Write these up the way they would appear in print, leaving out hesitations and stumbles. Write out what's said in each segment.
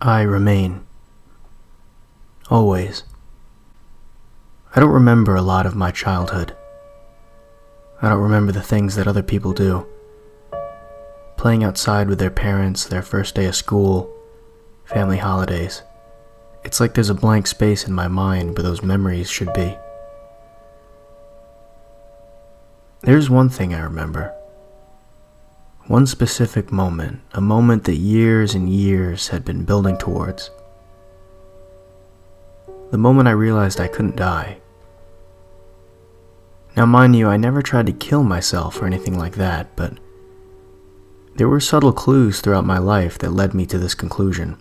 I remain. Always. I don't remember a lot of my childhood. I don't remember the things that other people do. Playing outside with their parents, their first day of school, family holidays. It's like there's a blank space in my mind where those memories should be. There's one thing I remember. One specific moment, a moment that years and years had been building towards. The moment I realized I couldn't die. Now mind you, I never tried to kill myself or anything like that, but there were subtle clues throughout my life that led me to this conclusion.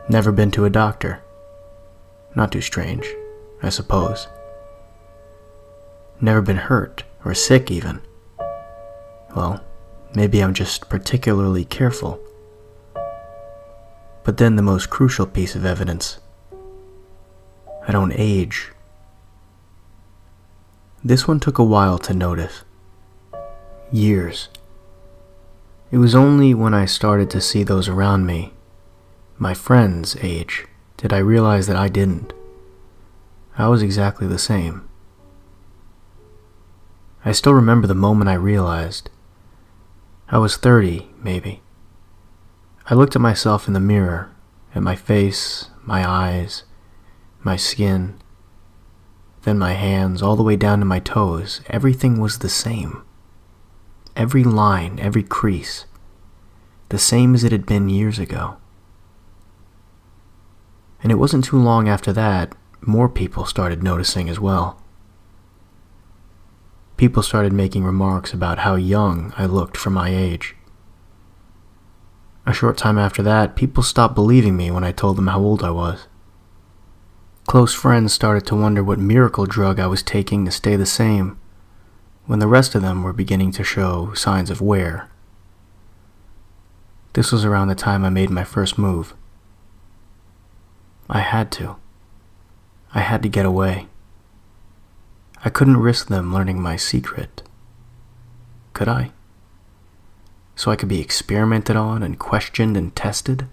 Never been to a doctor. Not too strange, I suppose. Never been hurt, or sick even. Well, maybe I'm just particularly careful. But then the most crucial piece of evidence. I don't age. This one took a while to notice. Years. It was only when I started to see those around me, my friends' age, did I realize that I didn't. I was exactly the same. I still remember the moment I realized. I was 30, maybe. I looked at myself in the mirror, at my face, my eyes, my skin, then my hands, all the way down to my toes. Everything was the same. Every line, every crease, the same as it had been years ago. And it wasn't too long after that, more people started noticing as well. People started making remarks about how young I looked for my age. A short time after that, people stopped believing me when I told them how old I was. Close friends started to wonder what miracle drug I was taking to stay the same, when the rest of them were beginning to show signs of wear. This was around the time I made my first move. I had to. I had to get away. I couldn't risk them learning my secret. Could I? So I could be experimented on and questioned and tested?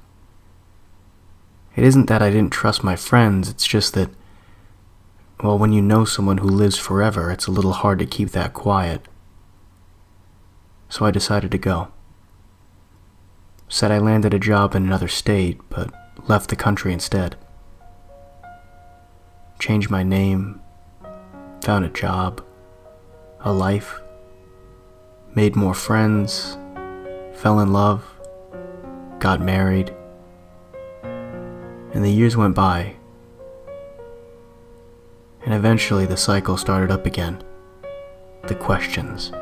It isn't that I didn't trust my friends, it's just that, well, when you know someone who lives forever, it's a little hard to keep that quiet. So I decided to go. Said I landed a job in another state, but left the country instead. Changed my name, found a job, a life, made more friends, fell in love, got married, and the years went by, and eventually the cycle started up again. The questions.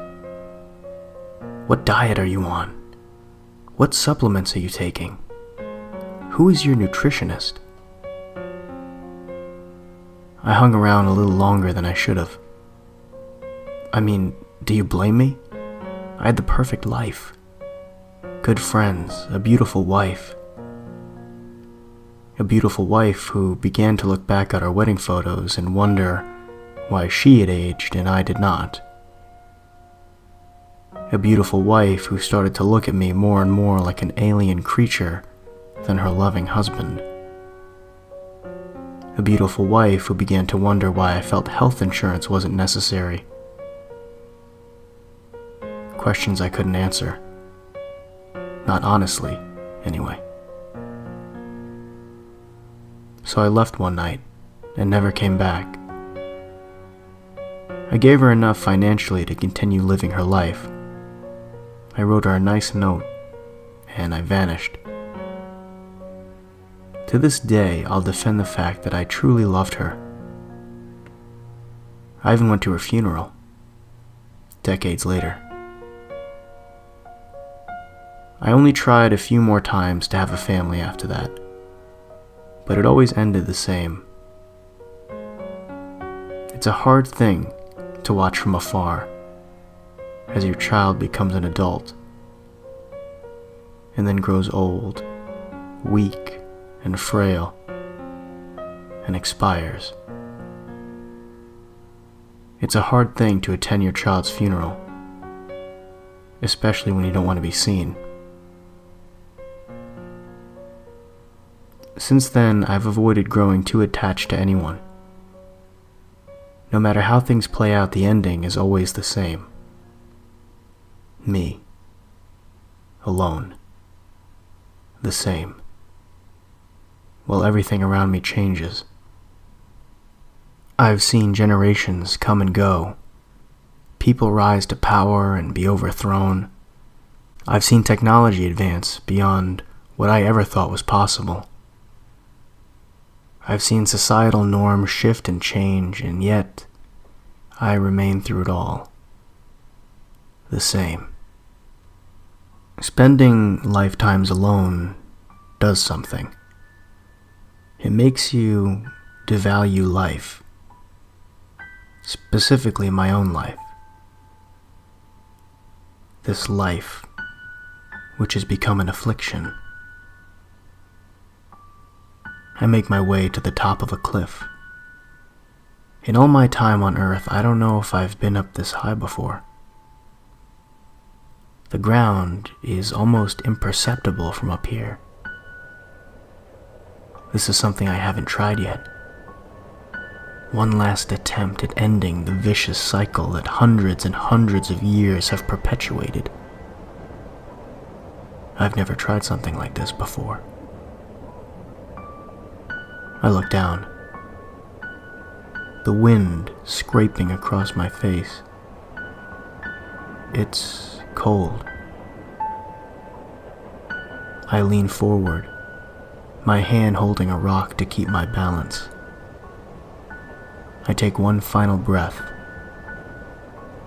What diet are you on? What supplements are you taking? Who is your nutritionist? I hung around a little longer than I should have. I mean, do you blame me? I had the perfect life. Good friends, a beautiful wife. A beautiful wife who began to look back at our wedding photos and wonder why she had aged and I did not. A beautiful wife who started to look at me more and more like an alien creature than her loving husband. A beautiful wife who began to wonder why I felt health insurance wasn't necessary. Questions I couldn't answer. Not honestly, anyway. So I left one night and never came back. I gave her enough financially to continue living her life. I wrote her a nice note, and I vanished. To this day, I'll defend the fact that I truly loved her. I even went to her funeral, decades later. I only tried a few more times to have a family after that, but it always ended the same. It's a hard thing to watch from afar as your child becomes an adult and then grows old, weak, and frail, and expires. It's a hard thing to attend your child's funeral, especially when you don't want to be seen. Since then, I've avoided growing too attached to anyone. No matter how things play out, the ending is always the same. Me. Alone. The same. While everything around me changes. I've seen generations come and go. People rise to power and be overthrown. I've seen technology advance beyond what I ever thought was possible. I've seen societal norms shift and change, and yet I remain through it all. The same. Spending lifetimes alone does something. It makes you devalue life, specifically my own life. This life, which has become an affliction. I make my way to the top of a cliff. In all my time on Earth, I don't know if I've been up this high before. The ground is almost imperceptible from up here. This is something I haven't tried yet. One last attempt at ending the vicious cycle that hundreds and hundreds of years have perpetuated. I've never tried something like this before. I look down. The wind scraping across my face. It's cold. I lean forward, my hand holding a rock to keep my balance. I take one final breath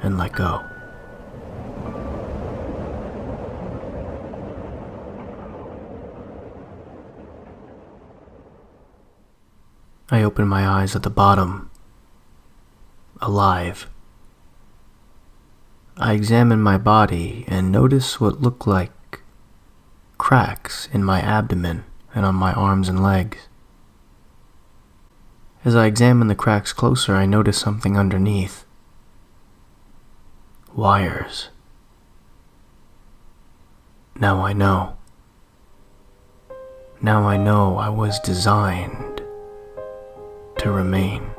and let go. I open my eyes at the bottom, alive. I examine my body and notice what look like cracks in my abdomen and on my arms and legs. As I examine the cracks closer, I notice something underneath. Wires. Now I know. Now I know I was designed to remain.